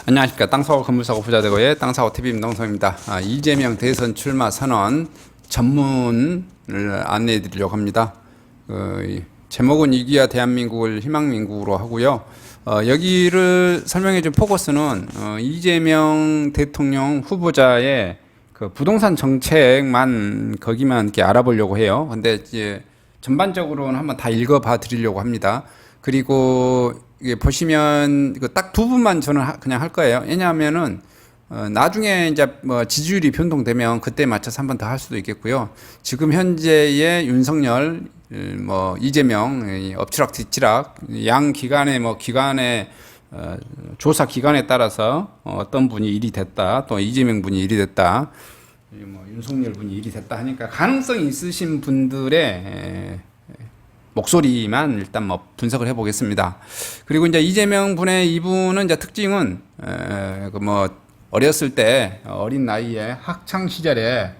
안녕하십니까. 땅사고 건물사고 부자되고의 땅사고 TV 임동성입니다. 이재명 대선 출마 선언 전문을 안내해 드리려고 합니다. 제목은 이기야 대한민국을 희망민국으로 하고요. 여기를 설명해 준 포커스는 이재명 대통령 후보자의 그 부동산 정책만 거기만 이렇게 알아보려고 해요. 근데 이제 전반적으로는 한번 다 읽어봐 드리려고 합니다. 그리고 이게 보시면 딱 두 분만 저는 그냥 할 거예요. 왜냐하면은 나중에 이제 뭐 지지율이 변동되면 그때 맞춰서 한 번 더 할 수도 있겠고요. 지금 현재의 윤석열, 뭐 이재명 엎치락뒤치락 양 기관의 뭐 기관의 조사 기관에 따라서 어떤 분이 일이 됐다, 또 이재명 분이 일이 됐다, 뭐 윤석열 분이 일이 됐다 하니까 가능성이 있으신 분들의 목소리만 일단 뭐 분석을 해보겠습니다. 그리고 이제 이재명 분의 이분은 이제 특징은 뭐 어렸을 때 어린 나이에 학창 시절에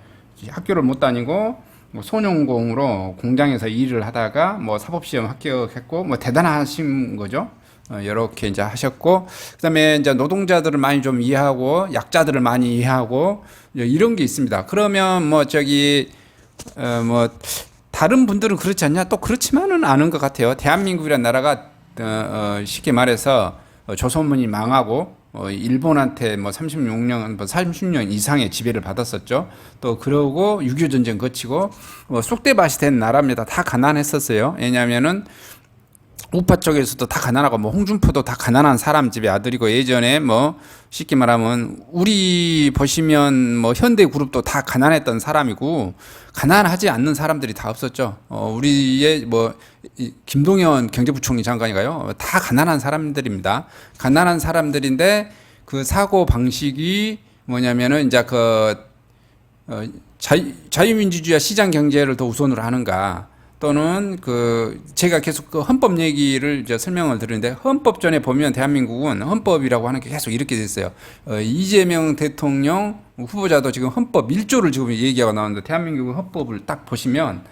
학교를 못 다니고 뭐 소년공으로 공장에서 일을 하다가 뭐 사법시험 합격했고 뭐 대단하신 거죠. 이렇게 이제 하셨고, 그다음에 이제 노동자들을 많이 좀 이해하고 약자들을 많이 이해하고 이런 게 있습니다. 그러면 뭐 저기 뭐 다른 분들은 그렇지 않냐? 또 그렇지만은 않은 것 같아요. 대한민국이라는 나라가 쉽게 말해서 조선문이 망하고 일본한테 뭐 30년 이상의 지배를 받았었죠. 또 그러고 6.25 전쟁 거치고 쑥대밭이 된 나라입니다. 다 가난했었어요. 왜냐하면은 우파 쪽에서도 다 가난하고 뭐 홍준표도 다 가난한 사람 집의 아들이고, 예전에 뭐 쉽게 말하면 우리 보시면 뭐 현대그룹도 다 가난했던 사람이고 가난하지 않는 사람들이 다 없었죠. 우리의 뭐 김동연 경제부총리 장관이가요, 다 가난한 사람들입니다. 가난한 사람들인데 그 사고 방식이 뭐냐면은 이제 자유민주주의와 시장 경제를 더 우선으로 하는가, 또는 제가 계속 헌법 얘기를 이제 설명을 드리는데, 헌법전에 보면 대한민국은 헌법이라고 하는 게 계속 이렇게 돼 있어요. 이재명 대통령 후보자도 지금 헌법 1조를 지금 얘기하고 나오는데, 대한민국의 헌법을 딱 보시면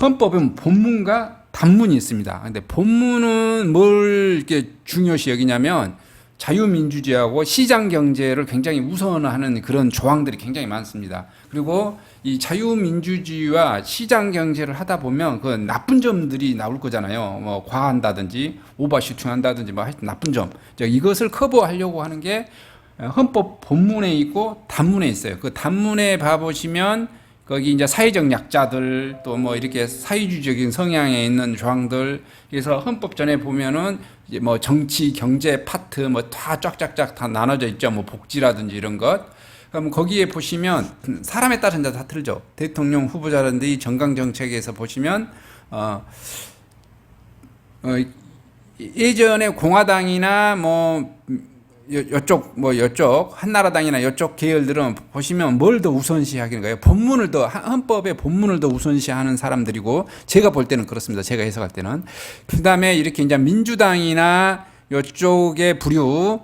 헌법은 본문과 단문이 있습니다. 근데 본문은 뭘 이렇게 중요시 여기냐면 자유민주주의하고 시장 경제를 굉장히 우선하는 그런 조항들이 굉장히 많습니다. 그리고 이 자유민주주의와 시장 경제를 하다 보면 그 나쁜 점들이 나올 거잖아요. 뭐 과한다든지 오버슈팅 한다든지 뭐 하여튼 나쁜 점. 이것을 커버하려고 하는 게 헌법 본문에 있고 단문에 있어요. 그 단문에 봐보시면 거기 이제 사회적 약자들, 또 뭐 이렇게 사회주의적인 성향에 있는 조항들, 그래서 헌법전에 보면은 이제 뭐 정치, 경제 파트 뭐 다 쫙쫙쫙 다 나눠져 있죠. 뭐 복지라든지 이런 것. 그럼 거기에 보시면 사람에 따라서 다 틀죠. 대통령 후보자라든지 정강 정책에서 보시면 예전에 공화당이나 뭐 이쪽 한나라당이나 이쪽 계열들은 보시면 뭘 더 우선시하는 거예요? 본문을 더, 헌법의 본문을 더 우선시하는 사람들이고, 제가 볼 때는 그렇습니다. 제가 해석할 때는. 그 다음에 이렇게 이제 민주당이나 이쪽의 부류,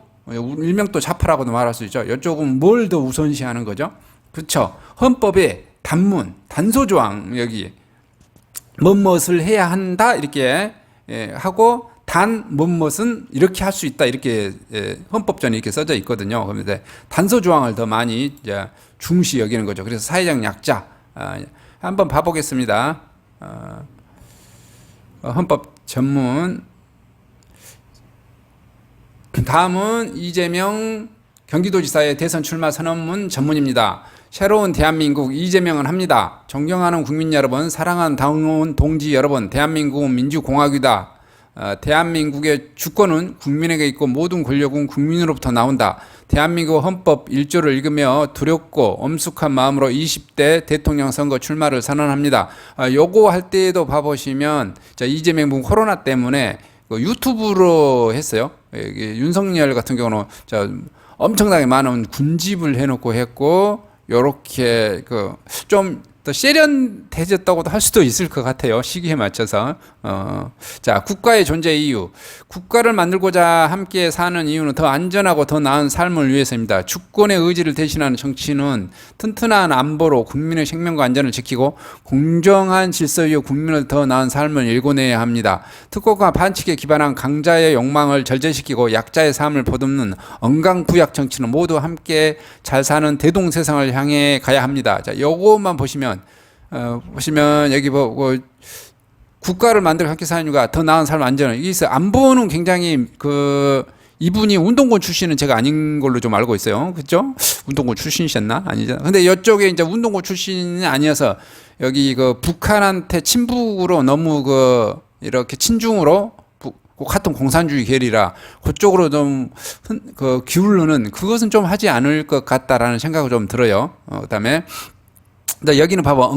일명 또 좌파라고도 말할 수 있죠. 이쪽은 뭘 더 우선시하는 거죠? 그렇죠. 헌법의 단문, 단서조항, 여기 뭐뭇을 해야 한다 이렇게 하고, 단 뭐뭇은 이렇게 할 수 있다 이렇게 헌법전에 이렇게 써져 있거든요. 그런데 단서 조항을 더 많이 이제 중시 여기는 거죠. 그래서 사회적 약자 한번 봐보겠습니다. 헌법 전문. 다음은 이재명 경기도지사의 대선 출마 선언문 전문입니다. 새로운 대한민국 이재명은 합니다. 존경하는 국민 여러분, 사랑하는 당원 동지 여러분, 대한민국은 민주공화국이다. 대한민국의 주권은 국민에게 있고 모든 권력은 국민으로부터 나온다. 대한민국 헌법 1조를 읽으며 두렵고 엄숙한 마음으로 20대 대통령 선거 출마를 선언합니다. 요거 할 때에도 봐보시면 이재명 분 코로나 때문에 유튜브로 했어요. 윤석열 같은 경우는 엄청나게 많은 군집을 해놓고 했고, 요렇게 좀 더 세련돼졌다고도 할 수도 있을 것 같아요. 시기에 맞춰서. 자, 국가의 존재 이유. 국가를 만들고자 함께 사는 이유는 더 안전하고 더 나은 삶을 위해서입니다. 주권의 의지를 대신하는 정치는 튼튼한 안보로 국민의 생명과 안전을 지키고 공정한 질서 위에 국민을 더 나은 삶을 일궈내야 합니다. 특권과 반칙에 기반한 강자의 욕망을 절제시키고 약자의 삶을 보듬는 언강부약 정치는 모두 함께 잘 사는 대동세상을 향해 가야 합니다. 자, 요것만 보시면 여기 보고 국가를 만들고 함께 사는 이유가 더 나은 삶 안전을 이게 있어요. 안보는 굉장히 이분이 운동권 출신은 제가 아닌 걸로 좀 알고 있어요. 그죠? 운동권 출신이셨나? 아니죠. 근데 이쪽에 이제 운동권 출신이 아니어서 여기 북한한테 친북으로 너무 이렇게 친중으로 같은 공산주의 계열이라 그쪽으로 좀 기울는 그것은 좀 하지 않을 것 같다라는 생각이 좀 들어요. 그다음에 여기는 봐봐.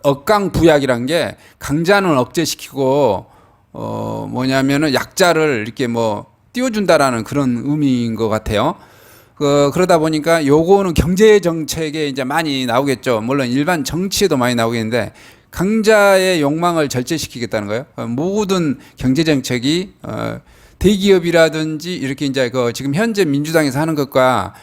억강부약이란 게 강자는 억제시키고 뭐냐면은 약자를 이렇게 띄워준다라는 그런 의미인 것 같아요. 그러다 보니까 요거는 경제 정책에 이제 많이 나오겠죠. 물론 일반 정치에도 많이 나오겠는데 강자의 욕망을 절제시키겠다는 거예요. 모든 경제 정책이 대기업이라든지 이렇게 이제 지금 현재 민주당에서 하는 것과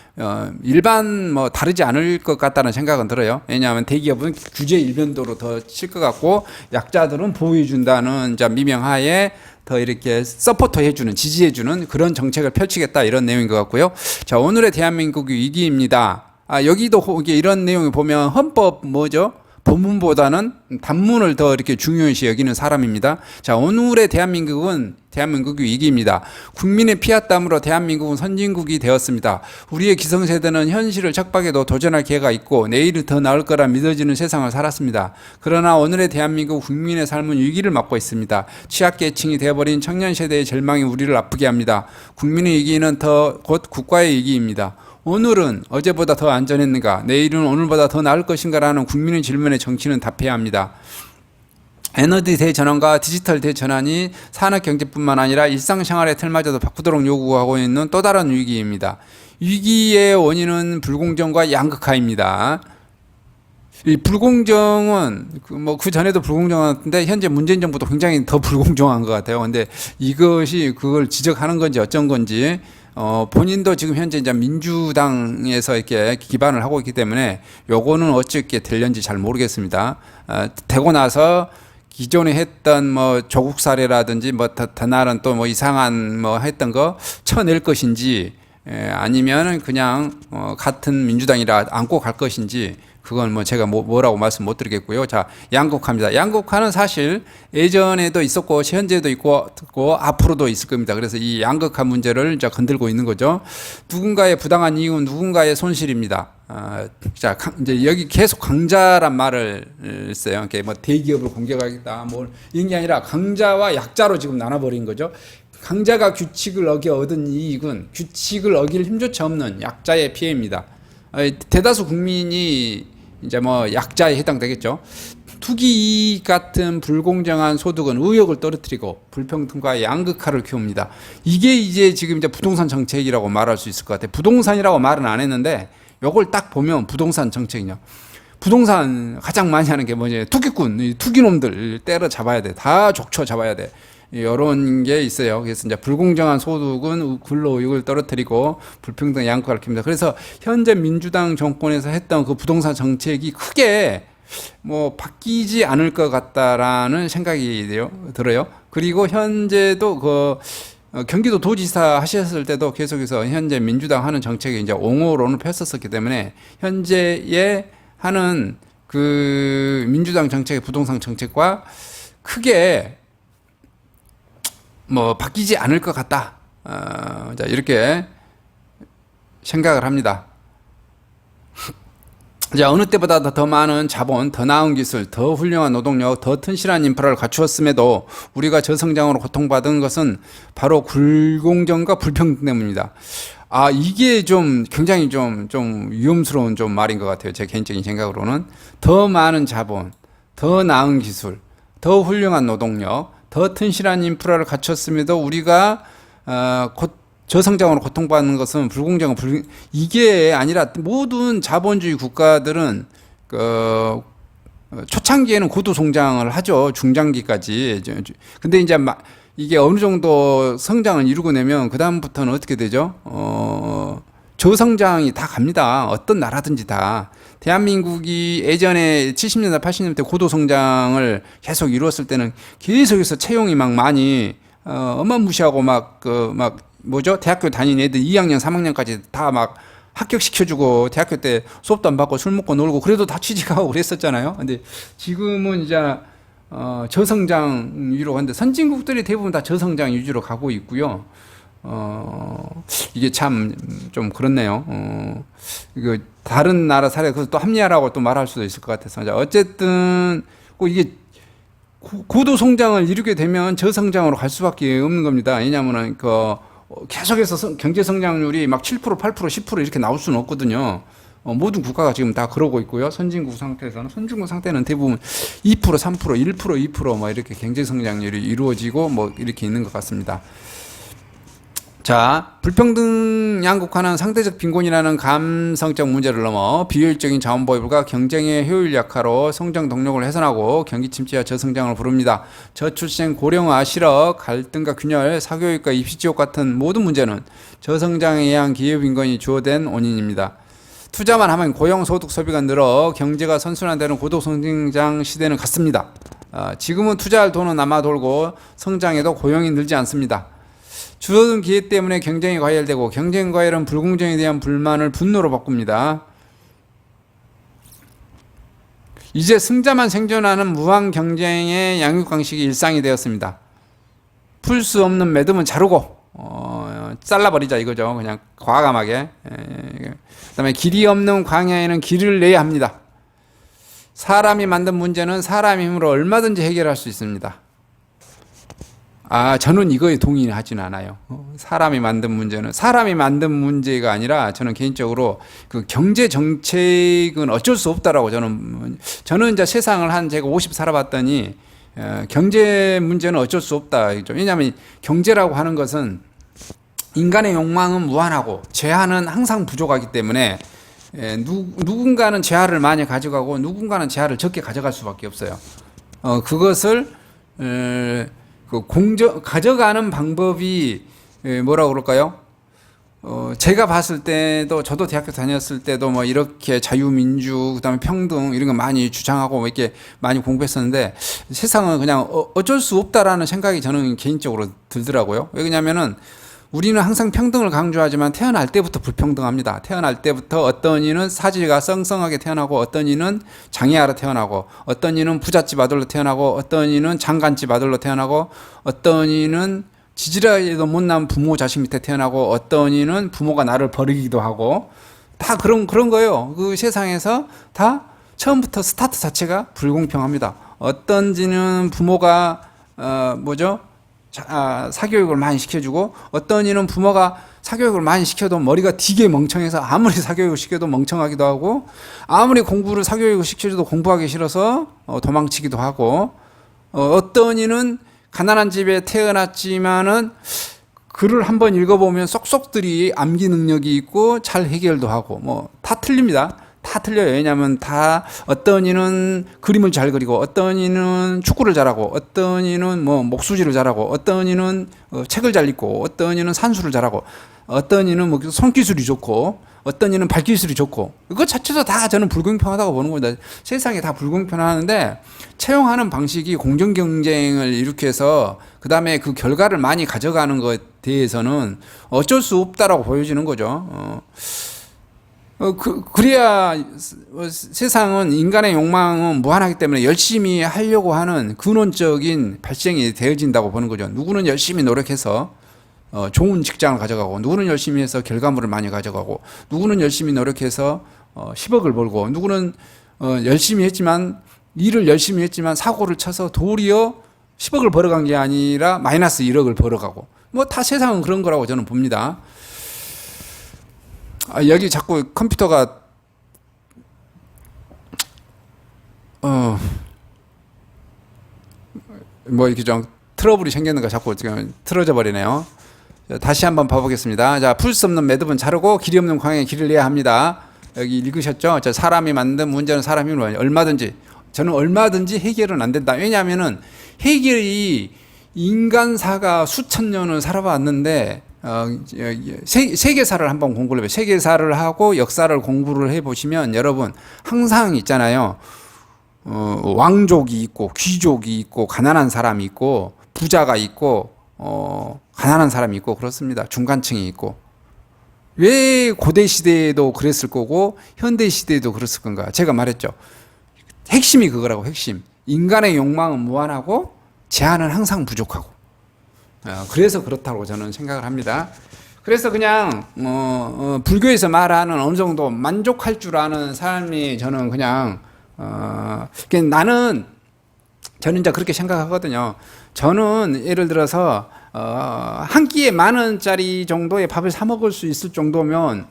일반 다르지 않을 것 같다는 생각은 들어요. 왜냐하면 대기업은 규제 일변도로 더 칠 것 같고 약자들은 보호해준다는 미명하에 더 이렇게 서포터해주는 지지해주는 그런 정책을 펼치겠다 이런 내용인 것 같고요. 자, 오늘의 대한민국의 위기입니다. 여기도 이런 내용을 보면 헌법 뭐죠? 본문보다는 단문을 더 이렇게 중요시 여기는 사람입니다. 자, 오늘의 대한민국의 위기입니다. 국민의 피와 땀으로 대한민국은 선진국이 되었습니다. 우리의 기성세대는 현실을 척박해도 도전할 기회가 있고 내일은 더 나을 거라 믿어지는 세상을 살았습니다. 그러나 오늘의 대한민국 국민의 삶은 위기를 맞고 있습니다. 취약계층이 되어버린 청년세대의 절망이 우리를 아프게 합니다. 국민의 위기는 곧 국가의 위기입니다. 오늘은 어제보다 더 안전했는가? 내일은 오늘보다 더 나을 것인가라는 국민의 질문에 정치는 답해야 합니다. 에너지 대전환과 디지털 대전환이 산업경제뿐만 아니라 일상생활의 틀마저도 바꾸도록 요구하고 있는 또 다른 위기입니다. 위기의 원인은 불공정과 양극화입니다. 이 불공정은 그 전에도 불공정한데 현재 문재인 정부도 굉장히 더 불공정한 것 같아요. 근데 이것이 그걸 지적하는 건지 어쩐 건지 본인도 지금 현재 이제 민주당에서 이렇게 기반을 하고 있기 때문에 요거는 어떻게 될는지 잘 모르겠습니다. 되고 나서 기존에 했던 조국 사례라든지 다른 또 이상한 했던 거 쳐낼 것인지 아니면은 그냥 같은 민주당이라 안고 갈 것인지 그건 제가 뭐라고 말씀 못 드리겠고요. 자, 양극화입니다. 양극화는 사실 예전에도 있었고 현재도 있고 앞으로도 있을 겁니다. 그래서 이 양극화 문제를 이제 건들고 있는 거죠. 누군가의 부당한 이유는 누군가의 손실입니다. 자, 이제 여기 계속 강자란 말을 써요. 대기업을 공격하겠다, 이런 게 아니라 강자와 약자로 지금 나눠버린 거죠. 강자가 규칙을 어겨 얻은 이익은 규칙을 어길 힘조차 없는 약자의 피해입니다. 대다수 국민이 이제 약자에 해당되겠죠. 투기 같은 불공정한 소득은 의욕을 떨어뜨리고 불평등과 양극화를 키웁니다. 이게 지금 부동산 정책이라고 말할 수 있을 것 같아요. 부동산이라고 말은 안 했는데 요걸 딱 보면 부동산 정책이냐. 부동산 가장 많이 하는 게 뭐냐. 투기꾼, 투기놈들 때려잡아야 돼. 다 족쳐 잡아야 돼. 이런 게 있어요. 그래서 이제 불공정한 소득은 근로의욕을 떨어뜨리고 불평등 양극화를 킵니다. 그래서 현재 민주당 정권에서 했던 그 부동산 정책이 크게 바뀌지 않을 것 같다라는 생각이 들어요. 그리고 현재도 경기도 도지사 하셨을 때도 계속해서 현재 민주당 하는 정책에 이제 옹호론을 폈었기 때문에 현재의 하는 그 민주당 정책의 부동산 정책과 크게 바뀌지 않을 것 같다. 자, 이렇게 생각을 합니다. 자, 어느 때보다 더 많은 자본, 더 나은 기술, 더 훌륭한 노동력, 더 튼실한 인프라를 갖추었음에도 우리가 저성장으로 고통받은 것은 바로 불공정과 불평등 때문입니다. 이게 굉장히 위험스러운 말인 것 같아요. 제 개인적인 생각으로는. 더 많은 자본, 더 나은 기술, 더 훌륭한 노동력, 더 튼실한 인프라를 갖췄음에도 우리가 저성장으로 고통받는 것은 이게 아니라 모든 자본주의 국가들은 초창기에는 고도 성장을 하죠. 중장기까지. 근데 이제 이게 어느 정도 성장을 이루고 나면 그다음부터는 어떻게 되죠? 저성장이 다 갑니다. 어떤 나라든지 다. 대한민국이 예전에 70년대, 80년대 고도 성장을 계속 이루었을 때는 계속해서 채용이 막 많이 어마무시하고 뭐죠? 대학교 다니는 애들 2학년, 3학년까지 다 막 합격시켜주고 대학교 때 수업도 안 받고 술 먹고 놀고 그래도 다 취직하고 그랬었잖아요. 근데 지금은 이제 저성장 위로 가는데 선진국들이 대부분 다 저성장 위주로 가고 있고요. 이게 참 좀 그렇네요. 이거 다른 나라 사례 그래서 또 합리화라고 또 말할 수도 있을 것 같아서 어쨌든 꼭 이게 고도 성장을 이루게 되면 저성장으로 갈 수밖에 없는 겁니다. 왜냐하면은 계속해서 경제 성장률이 막 7%, 8%, 10% 이렇게 나올 수는 없거든요. 모든 국가가 지금 다 그러고 있고요. 선진국 상태에서는 선진국 상태는 대부분 2%, 3%, 1%, 2% 뭐 이렇게 경제 성장률이 이루어지고 뭐 이렇게 있는 것 같습니다. 자, 불평등 양극화는 상대적 빈곤이라는 감성적 문제를 넘어 비효율적인 자원 보유가 경쟁의 효율 약화로 성장 동력을 훼손하고 경기 침체와 저성장을 부릅니다. 저출생, 고령화, 실업, 갈등과 균열, 사교육과 입시 지원 같은 모든 문제는 저성장에 의한 기회 빈곤이 주어된 원인입니다. 투자만 하면 고용, 소득, 소비가 늘어 경제가 선순환되는 고도 성장 시대는 갔습니다. 지금은 투자할 돈은 남아 돌고 성장해도 고용이 늘지 않습니다. 줄어든 기회 때문에 경쟁이 과열되고 경쟁 과열은 불공정에 대한 불만을 분노로 바꿉니다. 이제 승자만 생존하는 무한 경쟁의 양육강식이 일상이 되었습니다. 풀 수 없는 매듭은 자르고 잘라버리자 이거죠. 그냥 과감하게. 그 다음에 길이 없는 광야에는 길을 내야 합니다. 사람이 만든 문제는 사람의 힘으로 얼마든지 해결할 수 있습니다. 저는 이거에 동의하지는 않아요. 사람이 만든 문제가 아니라 저는 개인적으로 그 경제 정책은 어쩔 수 없다라고 저는 이제 세상을 제가 50 살아봤더니 경제 문제는 어쩔 수 없다. 왜냐하면 경제라고 하는 것은 인간의 욕망은 무한하고 제한은 항상 부족하기 때문에 누군가는 제한을 많이 가져가고 누군가는 제한을 적게 가져갈 수밖에 없어요. 그것을 가져가는 방법이 뭐라고 그럴까요? 제가 봤을 때도 저도 대학교 다녔을 때도 뭐 이렇게 자유민주 그다음에 평등 이런 거 많이 주장하고 뭐 이렇게 많이 공부했었는데 세상은 그냥 어쩔 수 없다라는 생각이 저는 개인적으로 들더라고요. 왜냐면은 우리는 항상 평등을 강조하지만 태어날 때부터 불평등합니다. 태어날 때부터 어떤 이는 사지가 썽썽하게 태어나고 어떤 이는 장애아로 태어나고 어떤 이는 부잣집 아들로 태어나고 어떤 이는 장간집 아들로 태어나고 어떤 이는 지지라에도 못난 부모 자식 밑에 태어나고 어떤 이는 부모가 나를 버리기도 하고 다 그런 거예요. 그 세상에서 다 처음부터 스타트 자체가 불공평합니다. 어떤 이는 부모가 사교육을 많이 시켜주고 어떤 이는 부모가 사교육을 많이 시켜도 머리가 되게 멍청해서 아무리 사교육을 시켜도 멍청하기도 하고 아무리 공부를 사교육을 시켜줘도 공부하기 싫어서 도망치기도 하고 어떤 이는 가난한 집에 태어났지만은 글을 한번 읽어보면 쏙쏙들이 암기 능력이 있고 잘 해결도 하고 뭐 다 틀립니다. 다 틀려요. 왜냐하면 다 어떤 이는 그림을 잘 그리고 어떤 이는 축구를 잘하고 어떤 이는 뭐 목수질을 잘하고 어떤 이는 책을 잘 읽고 어떤 이는 산수를 잘하고 어떤 이는 뭐 손기술이 좋고 어떤 이는 발기술이 좋고 그것 자체도 다 저는 불공평하다고 보는 겁니다. 세상에 다 불공평하는데 채용하는 방식이 공정 경쟁을 일으켜서 그 다음에 그 결과를 많이 가져가는 것에 대해서는 어쩔 수 없다라고 보여지는 거죠. 그래야 세상은 인간의 욕망은 무한하기 때문에 열심히 하려고 하는 근원적인 발생이 되어진다고 보는 거죠. 누구는 열심히 노력해서 좋은 직장을 가져가고 누구는 열심히 해서 결과물을 많이 가져가고 누구는 열심히 노력해서 10억을 벌고 누구는 일을 열심히 했지만 사고를 쳐서 도리어 10억을 벌어간 게 아니라 마이너스 1억을 벌어가고 뭐 다 세상은 그런 거라고 저는 봅니다. 여기 자꾸 컴퓨터가 뭐 이렇게 좀 트러블이 생겼는가 자꾸 지금 틀어져 버리네요. 다시 한번 봐보겠습니다. 자, 풀 수 없는 매듭은 자르고 길이 없는 광야에 길을 내야 합니다. 여기 읽으셨죠? 저 사람이 만든 문제는 사람이 얼마든지 저는 얼마든지 해결은 안 된다. 왜냐하면은 해결이 인간사가 수천 년을 살아왔는데 세계사를 한번 공부를 해봐요. 세계사를 하고 역사를 공부를 해보시면 여러분 항상 있잖아요. 왕족이 있고 귀족이 있고 가난한 사람이 있고 부자가 있고 가난한 사람이 있고 그렇습니다. 중간층이 있고 왜 고대 시대에도 그랬을 거고 현대 시대에도 그랬을 건가? 제가 말했죠. 핵심이 그거라고 핵심. 인간의 욕망은 무한하고 제한은 항상 부족하고. 그래서 그렇다고 저는 생각을 합니다. 그래서 그냥 불교에서 말하는 어느 정도 만족할 줄 아는 삶이 저는 그냥 저는 이제 그렇게 생각하거든요. 저는 예를 들어서 한 끼에 10,000원짜리 정도의 밥을 사 먹을 수 있을 정도면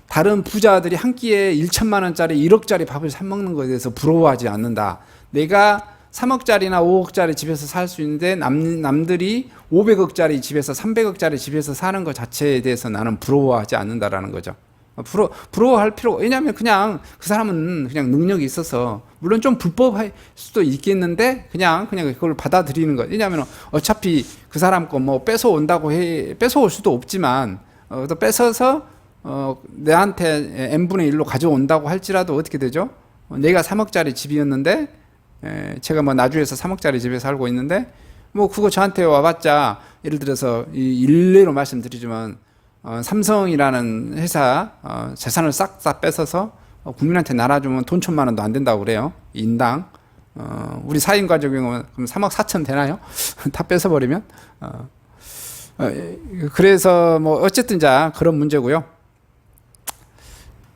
다른 부자들이 한 끼에 1,000,000원짜리 1억짜리 밥을 사 먹는 것에 대해서 부러워하지 않는다. 내가 3억짜리나 5억짜리 집에서 살 수 있는데 남들이 500억짜리 집에서 300억짜리 집에서 사는 것 자체에 대해서 나는 부러워하지 않는다라는 거죠. 부러워할 필요가, 왜냐하면 그냥 그 사람은 그냥 능력이 있어서, 물론 좀 불법할 수도 있겠는데, 그냥 그걸 받아들이는 거예요. 왜냐하면 어차피 그 사람 거 뭐 뺏어올 수도 없지만, 또 뺏어서, 내한테 n분의 1로 가져온다고 할지라도 어떻게 되죠? 내가 3억짜리 집이었는데, 제가 뭐 나주에서 3억짜리 집에 살고 있는데, 뭐 그거 저한테 와봤자, 예를 들어서 일례로 말씀드리지만, 삼성이라는 회사 재산을 싹 다 뺏어서 국민한테 나눠주면 돈 1,000,000원도 안 된다고 그래요. 인당. 우리 4인 가족이면 그럼 3억 4천 되나요? 다 뺏어버리면. 그래서 뭐 어쨌든 자 그런 문제고요.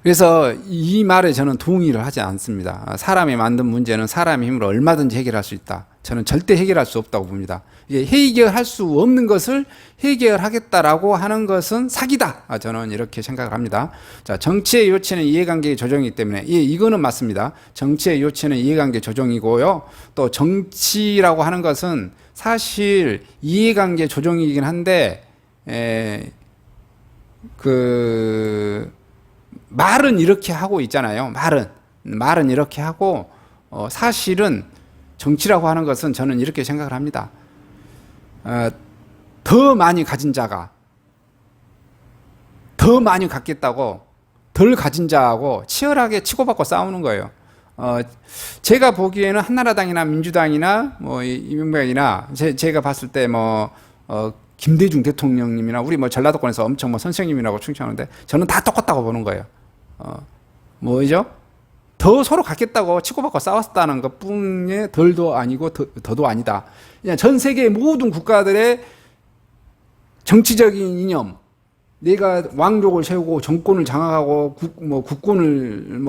그래서 이 말에 저는 동의를 하지 않습니다. 사람이 만든 문제는 사람의 힘으로 얼마든지 해결할 수 있다. 저는 절대 해결할 수 없다고 봅니다. 이게 해결할 수 없는 것을 해결하겠다라고 하는 것은 사기다. 저는 이렇게 생각을 합니다. 자, 정치의 요체는 이해관계의 조정이기 때문에, 예, 이거는 맞습니다. 정치의 요체는 이해관계 조정이고요. 또 정치라고 하는 것은 사실 이해관계 조정이긴 한데, 말은 이렇게 하고 있잖아요. 말은 이렇게 하고, 사실은 정치라고 하는 것은 저는 이렇게 생각을 합니다. 더 많이 가진 자가 더 많이 갖겠다고 덜 가진 자하고 치열하게 치고받고 싸우는 거예요. 제가 보기에는 한나라당이나 민주당이나 뭐 이명박이나 제가 봤을 때 김대중 대통령님이나 우리 뭐 전라도권에서 엄청 뭐 선생님이라고 칭찬하는데 저는 다 똑같다고 보는 거예요. 뭐죠? 더 서로 갖겠다고 치고받고 싸웠다는 것 뿐에 덜도 아니고 더도 아니다. 그냥 전 세계의 모든 국가들의 정치적인 이념, 내가 왕족을 세우고 정권을 장악하고 국군을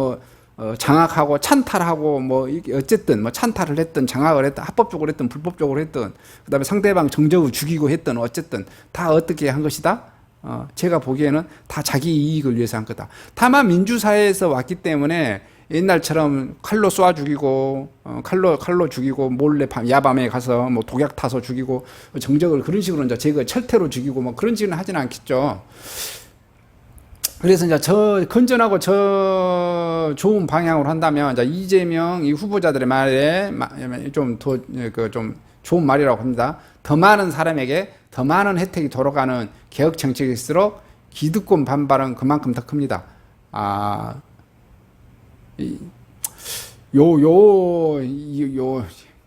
장악하고 찬탈하고 어쨌든 찬탈을 했든 장악을 했든 합법적으로 했든 불법적으로 했든 그다음에 상대방 정적을 죽이고 했든 어쨌든 다 어떻게 한 것이다. 제가 보기에는 다 자기 이익을 위해서 한 거다. 다만 민주사회에서 왔기 때문에 옛날처럼 칼로 쏴 죽이고 칼로 죽이고 몰래 야밤에 가서 뭐 독약 타서 죽이고 정적을 그런 식으로 이제 철퇴로 죽이고 뭐 그런 식으로 하지는 않겠죠. 그래서 이제 저 건전하고 저 좋은 방향으로 한다면 이제 이재명 이 후보자들의 말에 좀 좋은 말이라고 합니다. 더 많은 사람에게 더 많은 혜택이 돌아가는 개혁 정책일수록 기득권 반발은 그만큼 더 큽니다.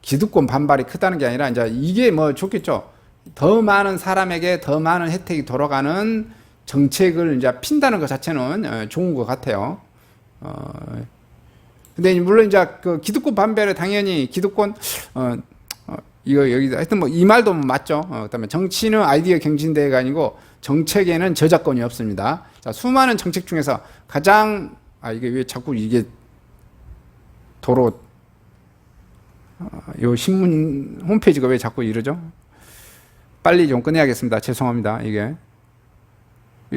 기득권 반발이 크다는 게 아니라 이제 이게 뭐 좋겠죠. 더 많은 사람에게 더 많은 혜택이 돌아가는 정책을 이제 핀다는 것 자체는 좋은 것 같아요. 근데 물론 이제 그 기득권 반발에 당연히 기득권 이거 여기 하여튼 뭐 이 말도 맞죠. 그다음에 정치는 아이디어 갱신대회가 아니고 정책에는 저작권이 없습니다. 자, 수많은 정책 중에서 가장 이게 왜 자꾸 이게 도로 요 신문 홈페이지가 왜 자꾸 이러죠? 빨리 좀 끝내야겠습니다. 죄송합니다. 이게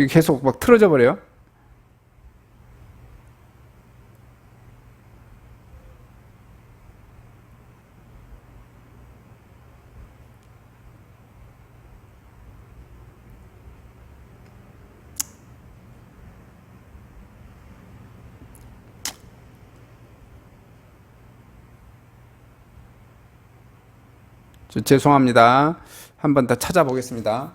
계속 막 틀어져 버려요. 죄송합니다. 한 번 더 찾아보겠습니다.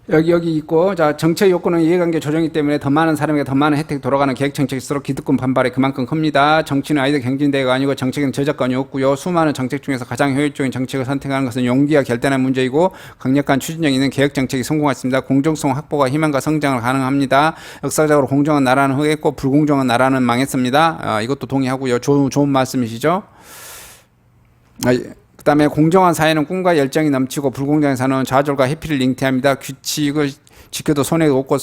여기 있고, 자, 정책 요건은 이해관계 조정이기 때문에 더 많은 사람에게 더 많은 혜택이 돌아가는 계획 정책일수록 기득권 반발이 그만큼 큽니다. 정치는 아이들 갱신대회가 아니고 정책은 저작권이 없고요. 수많은 정책 중에서 가장 효율적인 정책을 선택하는 것은 용기와 결단의 문제이고 강력한 추진력 있는 계획 정책이 성공했습니다. 공정성 확보가 희망과 성장을 가능합니다. 역사적으로 공정한 나라는 흥했고 불공정한 나라는 망했습니다. 이것도 동의하고요. 좋은 말씀이시죠? 그 다음에 공정한 사회는 꿈과 열정이 넘치고 불공정한 사회는 좌절과 회피를 잉태합니다. 규칙을 지켜도 손해가 없고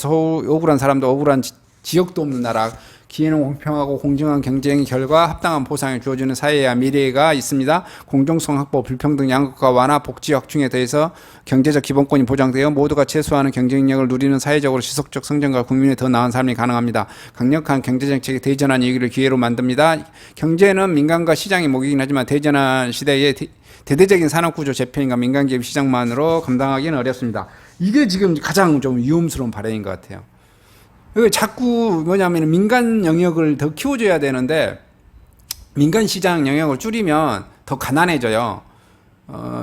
억울한 사람도 억울한 지역도 없는 나라. 기회는 공평하고 공정한 경쟁의 결과 합당한 보상이 주어지는 사회와 미래가 있습니다. 공정성 확보, 불평등 양극화 완화, 복지 확충에 대해서 경제적 기본권이 보장되어 모두가 최소한의 경쟁력을 누리는 사회적으로 지속적 성장과 국민의 더 나은 삶이 가능합니다. 강력한 경제정책이 대전환 위기를 기회로 만듭니다. 경제는 민간과 시장이 목이긴 하지만 대전환 시대에 대대적인 산업구조 재편과 민간기업 시장만으로 감당하기는 어렵습니다. 이게 지금 가장 좀 위험스러운 발언인 것 같아요. 자꾸 뭐냐면 민간 영역을 더 키워줘야 되는데 민간 시장 영역을 줄이면 더 가난해져요.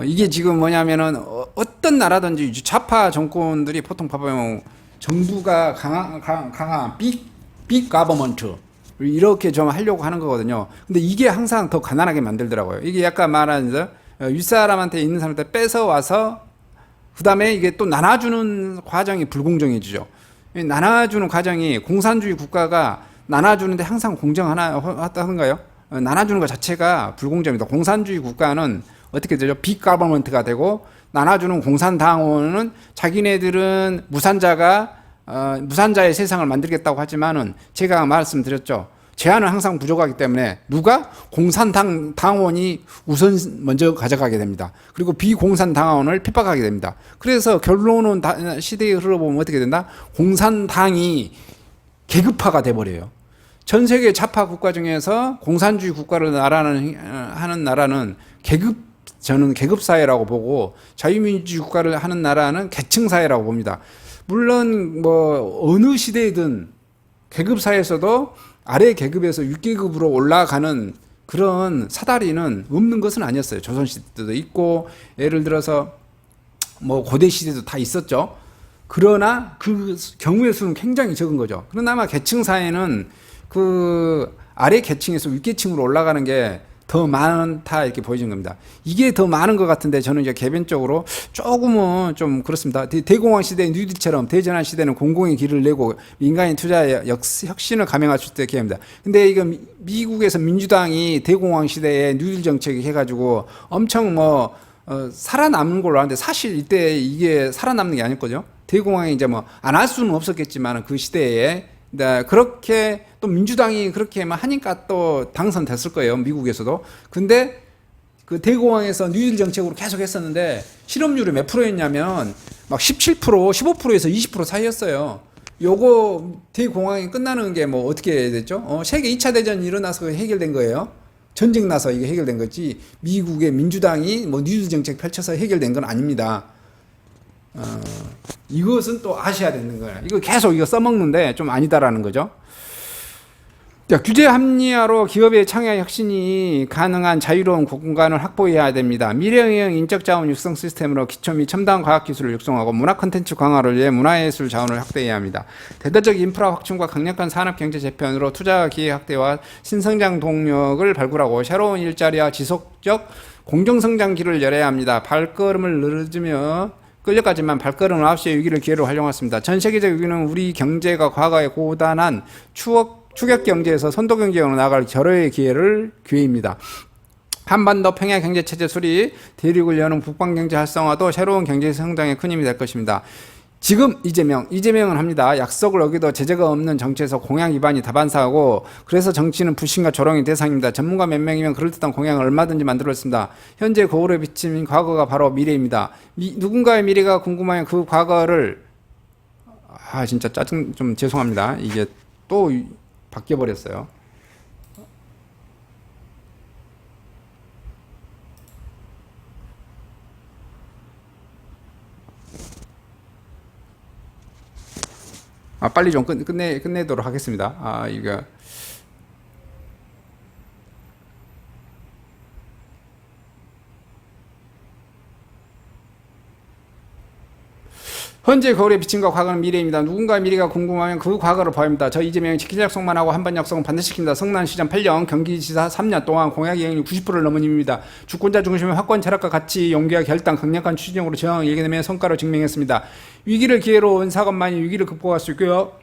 이게 지금 뭐냐면은 어떤 나라든지 좌파 정권들이 보통 봐보면 정부가 강한 빅 가버먼트 이렇게 좀 하려고 하는 거거든요. 근데 이게 항상 더 가난하게 만들더라고요. 이게 약간 말하는 윗사람한테 있는 사람한테 뺏어와서 그 다음에 이게 또 나눠주는 과정이 불공정해지죠. 나눠주는 과정이 공산주의 국가가 나눠주는데 항상 공정하던가요? 나눠주는 것 자체가 불공정입니다. 공산주의 국가는 어떻게 되죠? 빅 가버먼트가 되고 나눠주는 공산당원은 자기네들은 무산자의 세상을 만들겠다고 하지만은 제가 말씀드렸죠. 제한은 항상 부족하기 때문에 누가 공산당원이 우선 먼저 가져가게 됩니다. 그리고 비공산당원을 핍박하게 됩니다. 그래서 결론은 시대의 흐름을 보면 어떻게 된다? 공산당이 계급화가 돼버려요. 전 세계 좌파 국가 중에서 공산주의 국가를 하는 나라는 저는 계급사회라고 보고 자유민주주의 국가를 하는 나라는 계층사회라고 봅니다. 물론 어느 시대이든 계급사회에서도 아래 계급에서 윗계급으로 올라가는 그런 사다리는 없는 것은 아니었어요. 조선시대 때도 있고, 예를 들어서 고대시대도 다 있었죠. 그러나 그 경우의 수는 굉장히 적은 거죠. 그러나 아마 계층사회는 그 아래 계층에서 윗계층으로 올라가는 게 더 많다 이렇게 보여진 겁니다. 이게 더 많은 것 같은데 저는 이제 개변적으로 조금은 좀 그렇습니다. 대공황 시대의 뉴딜처럼 대전환 시대는 공공의 길을 내고 민간인 투자에 혁신을 감행할 수 있게 합니다. 근데 이거 미국에서 민주당이 대공황 시대에 뉴딜 정책이 해가지고 엄청 살아남는 걸로 아는데 사실 이때 이게 살아남는 게 아닐 거죠. 대공황이 이제 안 할 수는 없었겠지만 그 시대에 그렇게 또 민주당이 그렇게 하니까 또 당선됐을 거예요. 미국에서도. 근데 그 대공황에서 뉴딜 정책으로 계속 했었는데 실업률이 몇 프로였냐면 17%, 15%에서 20% 사이였어요. 요거 대공황이 끝나는 게 어떻게 됐죠? 세계 2차 대전이 일어나서 해결된 거예요. 전쟁 나서 이게 해결된 거지. 미국의 민주당이 뉴딜 정책 펼쳐서 해결된 건 아닙니다. 이것은 또 아셔야 되는 거예요. 이거 계속 써먹는데 좀 아니다라는 거죠. 자, 규제 합리화로 기업의 창의 혁신이 가능한 자유로운 공간을 확보해야 됩니다. 미래형 인적 자원 육성 시스템으로 기초 및 첨단 과학 기술을 육성하고 문화 콘텐츠 강화를 위해 문화예술 자원을 확대해야 합니다. 대대적 인프라 확충과 강력한 산업 경제 재편으로 투자 기회 확대와 신성장 동력을 발굴하고 새로운 일자리와 지속적 공정성장 길을 열어야 합니다. 발걸음을 늦으며 끌려가지만 발걸음을 9시의 위기를 기회로 활용했습니다. 전 세계적 위기는 우리 경제가 과거의 고단한 추격 경제에서 선도 경제로 나아갈 절호의 기회입니다. 한반도 평야 경제 체제 수립, 대륙을 여는 북방 경제 활성화도 새로운 경제 성장의 큰 힘이 될 것입니다. 지금 이재명은 합니다. 약속을 어기도 제재가 없는 정치에서 공약 위반이 다반사하고 그래서 정치는 불신과 조롱의 대상입니다. 전문가 몇 명이면 그럴듯한 공약을 얼마든지 만들었습니다. 현재 거울에 비친 과거가 바로 미래입니다. 누군가의 미래가 궁금하면 그 과거를 진짜 좀 죄송합니다. 이게 또 바뀌어버렸어요. 빨리 좀 끝내도록 하겠습니다. 이거. 현재 거울의 비침과 과거는 미래입니다. 누군가의 미래가 궁금하면 그 과거를 봐야 합니다. 저 이재명이 직접 약속만 하고 한 번 약속은 반드시 지킵니다. 성남시장 8년, 경기지사 3년 동안 공약 이행률 90%를 넘은 힘입니다. 주권자 중심의 확고한 철학과 가치, 용기와 결단, 강력한 추진력으로 저항을 이겨내며 성과로 증명했습니다. 위기를 기회로 온 사건만이 위기를 극복할 수 있고요.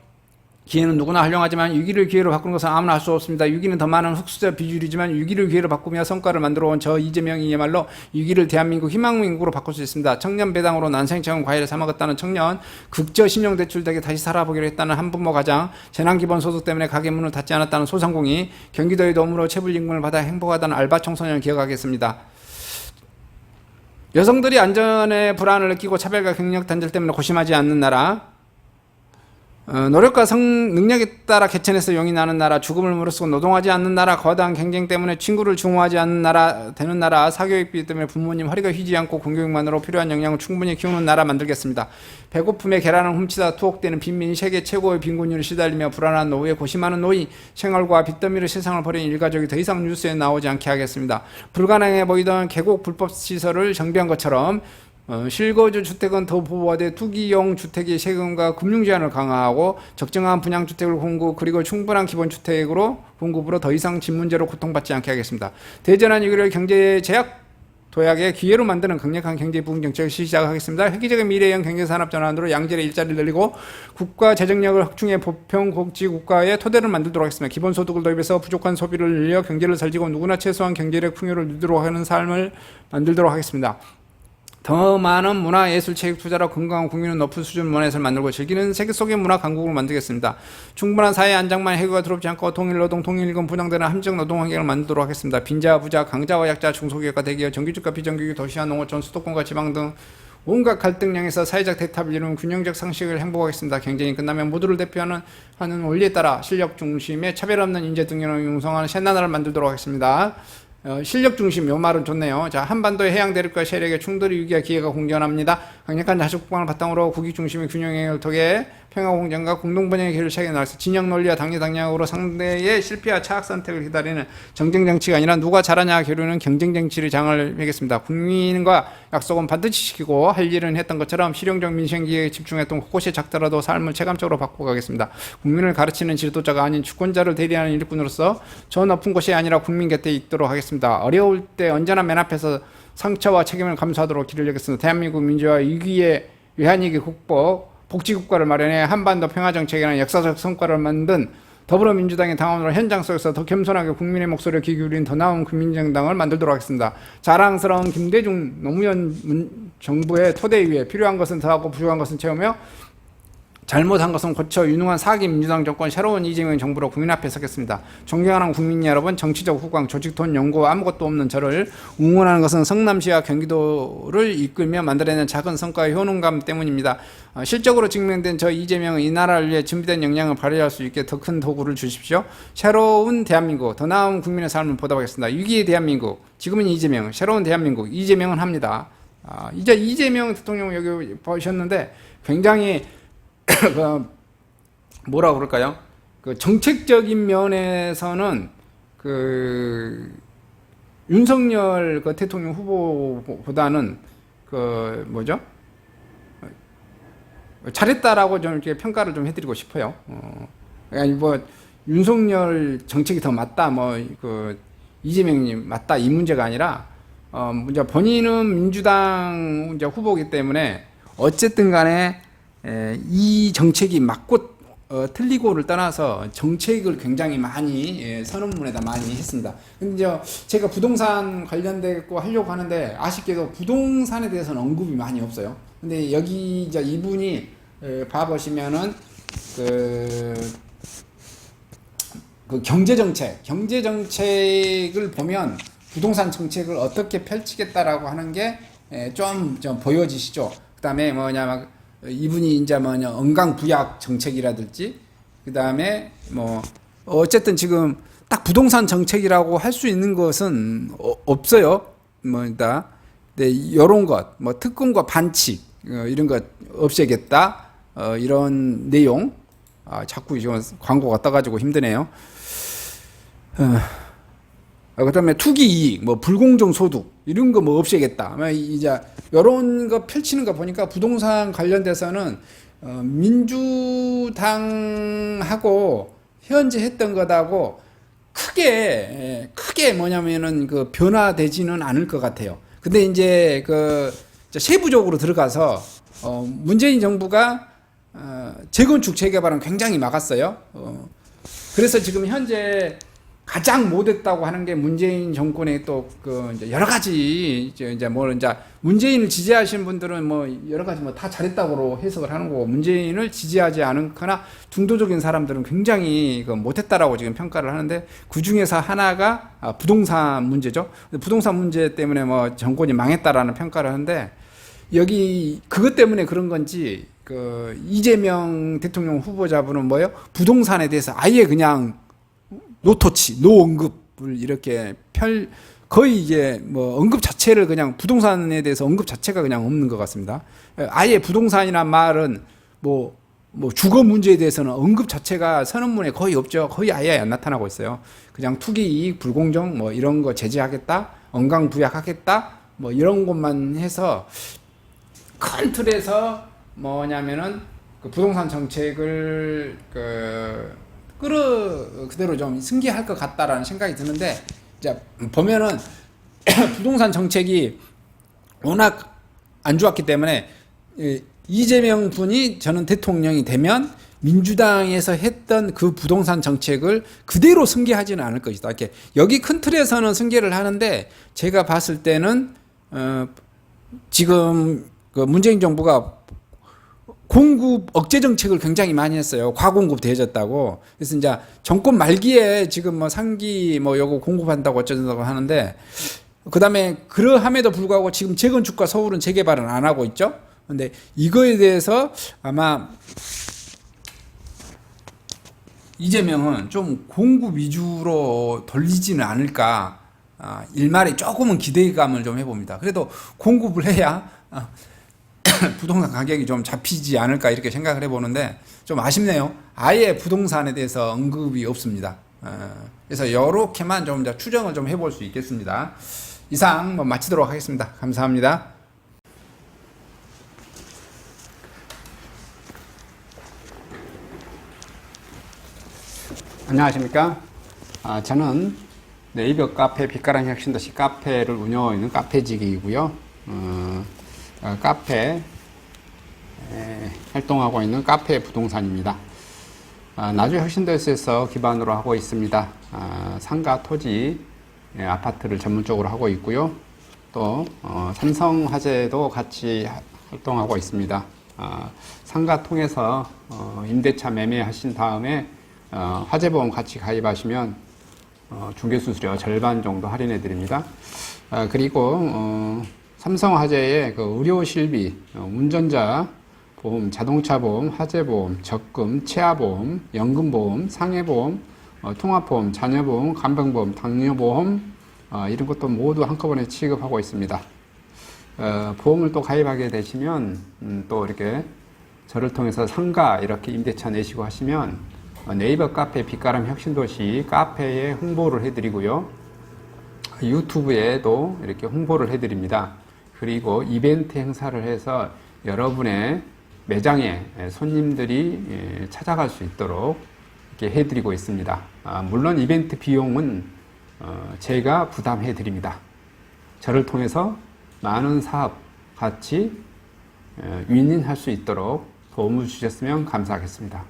기회는 누구나 활용하지만 위기를 기회로 바꾸는 것은 아무나 할 수 없습니다. 위기는 더 많은 흑수저 비주류지만 위기를 기회로 바꾸며 성과를 만들어온 저 이재명이야말로 위기를 대한민국 희망민국으로 바꿀 수 있습니다. 청년 배당으로 난생처럼 과일을 사먹었다는 청년, 극저 신용대출 덕에 다시 살아보기로 했다는 한부모 가장, 재난기본소득 때문에 가게 문을 닫지 않았다는 소상공인, 경기도의 도움으로 체불임금을 받아 행복하다는 알바 청소년을 기억하겠습니다. 여성들이 안전에 불안을 느끼고 차별과 경력 단절 때문에 고심하지 않는 나라, 노력과 능력에 따라 개천에서 용이 나는 나라, 죽음을 무릅쓰고 노동하지 않는 나라, 거대한 경쟁 때문에 친구를 중화하지 않는 나라 되는 나라, 사교육비 때문에 부모님 허리가 휘지 않고 공교육만으로 필요한 영양을 충분히 키우는 나라 만들겠습니다. 배고픔에 계란을 훔치다 투옥되는 빈민이 세계 최고의 빈곤율을 시달리며 불안한 노후에 고심하는 노인, 생활과 빚더미로 세상을 버린 일가족이 더 이상 뉴스에 나오지 않게 하겠습니다. 불가능해 보이던 계곡 불법 시설을 정비한 것처럼 실거주 주택은 더 보호하되 투기용 주택의 세금과 금융 제한을 강화하고 적정한 분양주택을 공급 그리고 충분한 기본주택으로 공급으로 더 이상 집 문제로 고통받지 않게 하겠습니다. 대전한 위기를 경제 제약 도약의 기회로 만드는 강력한 경제 부흥 정책을 시작하겠습니다. 획기적인 미래형 경제산업 전환으로 양질의 일자리를 늘리고 국가 재정력을 확충해 보편복지 국가의 토대를 만들도록 하겠습니다. 기본소득을 도입해서 부족한 소비를 늘려 경제를 살리고 누구나 최소한 경제력 풍요를 누리도록 하는 삶을 만들도록 하겠습니다. 더 많은 문화, 예술, 체육 투자로 건강한 국민의 높은 수준 문화예술 만들고 즐기는 세계 속의 문화 강국을 만들겠습니다. 충분한 사회 안정만 해고가 두렵지 않고 통일노동, 통일임금 분양되는 함정 노동 환경을 만들도록 하겠습니다. 빈자, 부자, 강자와 약자, 중소기업과 대기업, 정규직과 비정규직, 도시와 농어촌, 수도권과 지방 등 온갖 갈등량에서 사회적 대탑을 이루는 균형적 상식을 행복하겠습니다. 경쟁이 끝나면 모두를 대표하는 원리에 따라 실력 중심의 차별 없는 인재 등용을 융성하는 새 나라를 만들도록 하겠습니다. 실력 중심, 요 말은 좋네요. 자, 한반도의 해양 대륙과 세력의 충돌이 위기와 기회가 공존합니다. 강력한 자주 국방을 바탕으로 국익 중심의 균형을 통해 평화 공정과 공동 번영의 길을 찾게 나가서 진영 논리와 당리 당략으로 상대의 실패와 차악 선택을 기다리는 정쟁 정치가 아니라 누가 잘하냐 겨루는 경쟁 정치를 장을 매겠습니다. 국민과 약속은 반드시 지키고 할 일은 했던 것처럼 실용적 민생 기회에 집중했던 곳곳이 작더라도 삶을 체감적으로 바꿔가겠습니다. 국민을 가르치는 지도자가 아닌 주권자를 대리하는 일꾼으로서 저 높은 곳이 아니라 국민 곁에 있도록 하겠습니다. 어려울 때 언제나 맨 앞에서 상처와 책임을 감수하도록 길을 열겠습니다. 대한민국 민주화 위기의 외환위기 극복, 복지국가를 마련해 한반도 평화정책이라는 역사적 성과를 만든 더불어민주당의 당원으로 현장 속에서 더 겸손하게 국민의 목소리를 귀 기울인 더 나은 국민정당을 만들도록 하겠습니다. 자랑스러운 김대중 노무현 정부의 토대 위에 필요한 것은 더하고 부족한 것은 채우며 잘못한 것은 고쳐 유능한 4기 민주당 정권 새로운 이재명 정부로 국민 앞에 서겠습니다. 존경하는 국민 여러분, 정치적 후광, 조직 돈 연구 아무것도 없는 저를 응원하는 것은 성남시와 경기도를 이끌며 만들어낸 작은 성과의 효능감 때문입니다. 실적으로 증명된 저 이재명은 이 나라를 위해 준비된 역량을 발휘할 수 있게 더 큰 도구를 주십시오. 새로운 대한민국, 더 나은 국민의 삶을 보답하겠습니다. 위기의 대한민국, 지금은 이재명, 새로운 대한민국, 이재명은 합니다. 이제 이재명 대통령 여기 보셨는데 굉장히 뭐라 그럴까요? 그 정책적인 면에서는 그 윤석열 그 대통령 후보보다는 그 뭐죠? 잘했다라고 좀 이렇게 평가를 좀 해드리고 싶어요. 아니 뭐 윤석열 정책이 더 맞다, 뭐 그 이재명님 맞다 이 문제가 아니라 이제 본인은 민주당 이제 후보이기 때문에 어쨌든 간에 이 정책이 맞고 틀리고를 떠나서 정책을 굉장히 많이 선언문에다 많이 했습니다. 근데 이제 제가 부동산 관련되고 하려고 하는데 아쉽게도 부동산에 대해서는 언급이 많이 없어요. 근데 여기 이제 이분이 봐보시면은 그 경제정책을 보면 부동산 정책을 어떻게 펼치겠다라고 하는 게 좀 보여지시죠. 그 다음에 뭐냐 막 이분이 이제 뭐냐 언강부약 정책이라든지 그 다음에 뭐 어쨌든 지금 딱 부동산 정책이라고 할 수 있는 것은 없어요. 뭐다. 네, 이런 것, 뭐 특검과 반칙 이런 것 없애겠다. 이런 내용. 자꾸 이건 광고가 떠가지고 힘드네요. 그다음에 투기 이익, 뭐 불공정 소득 이런 거 뭐 없애겠다. 이제 이런 거 펼치는 거 보니까 부동산 관련돼서는 민주당하고 현재 했던 것하고 크게 뭐냐면은 그 변화되지는 않을 것 같아요. 근데 이제 그 세부적으로 들어가서 문재인 정부가 재건축 재개발은 굉장히 막았어요. 그래서 지금 현재 가장 못했다고 하는 게 문재인 정권의 또 그 여러 가지 이제 문재인을 지지하시는 분들은 뭐 여러 가지 뭐 다 잘했다고 해석을 하는 거고, 문재인을 지지하지 않거나 중도적인 사람들은 굉장히 그 못했다라고 지금 평가를 하는데, 그 중에서 하나가 부동산 문제죠. 부동산 문제 때문에 뭐 정권이 망했다라는 평가를 하는데, 여기 그것 때문에 그런 건지 그 이재명 대통령 후보자분은 뭐예요? 부동산에 대해서 아예 그냥 노터치, 노 언급을 이렇게 거의 이제 뭐 언급 자체를 그냥 부동산에 대해서 언급 자체가 그냥 없는 것 같습니다. 아예 부동산이란 말은 뭐 주거 문제에 대해서는 언급 자체가 선언문에 거의 없죠. 거의 아예 안 나타나고 있어요. 그냥 투기 이익, 불공정 뭐 이런 거 제재하겠다, 언강부약하겠다 뭐 이런 것만 해서 큰 틀에서 뭐냐면은 그 부동산 정책을 그대로 좀 승계할 것 같다라는 생각이 드는데, 이제 보면은 부동산 정책이 워낙 안 좋았기 때문에 이재명 분이 저는 대통령이 되면 민주당에서 했던 그 부동산 정책을 그대로 승계하지는 않을 것이다. 이렇게 여기 큰 틀에서는 승계를 하는데, 제가 봤을 때는 지금 그 문재인 정부가 공급 억제 정책을 굉장히 많이 했어요. 과공급 되어졌다고. 그래서 이제 정권 말기에 지금 뭐 상기 뭐 요거 공급한다고 어쩌다고 하는데, 그다음에 그러함에도 불구하고 지금 재건축과 서울은 재개발은 안 하고 있죠. 근데 이거에 대해서 아마 이재명은 좀 공급 위주로 돌리지는 않을까, 일말에 조금은 기대감을 좀 해봅니다. 그래도 공급을 해야 부동산 가격이 좀 잡히지 않을까 이렇게 생각을 해보는데, 좀 아쉽네요. 아예 부동산에 대해서 언급이 없습니다. 그래서 이렇게만 좀 추정을 좀 해볼 수 있겠습니다. 이상 뭐 마치도록 하겠습니다. 감사합니다. 안녕하십니까. 저는 네이버 카페 빛가람 혁신도시 카페를 운영하고 있는 카페직이고요. 카페 활동하고 있는 카페 부동산입니다. 나주 혁신도시에서 기반으로 하고 있습니다. 상가, 토지, 아파트를 전문적으로 하고 있고요. 또 삼성화재도 같이 활동하고 있습니다. 상가 통해서 임대차 매매하신 다음에 화재보험 같이 가입하시면 중개수수료 절반 정도 할인해 드립니다. 그리고 삼성화재의 그 의료실비, 운전자 보험, 자동차 보험, 화재보험, 적금, 치아보험, 연금보험, 상해보험, 통합보험, 자녀보험, 간병보험, 당뇨보험 이런 것도 모두 한꺼번에 취급하고 있습니다. 보험을 또 가입하게 되시면 또 이렇게 저를 통해서 상가 이렇게 임대차 내시고 하시면 네이버 카페 빛가람 혁신도시 카페에 홍보를 해드리고요. 유튜브에도 이렇게 홍보를 해드립니다. 그리고 이벤트 행사를 해서 여러분의 매장에 손님들이 찾아갈 수 있도록 이렇게 해드리고 있습니다. 물론 이벤트 비용은 제가 부담해 드립니다. 저를 통해서 많은 사업 같이 윈윈할 수 있도록 도움을 주셨으면 감사하겠습니다.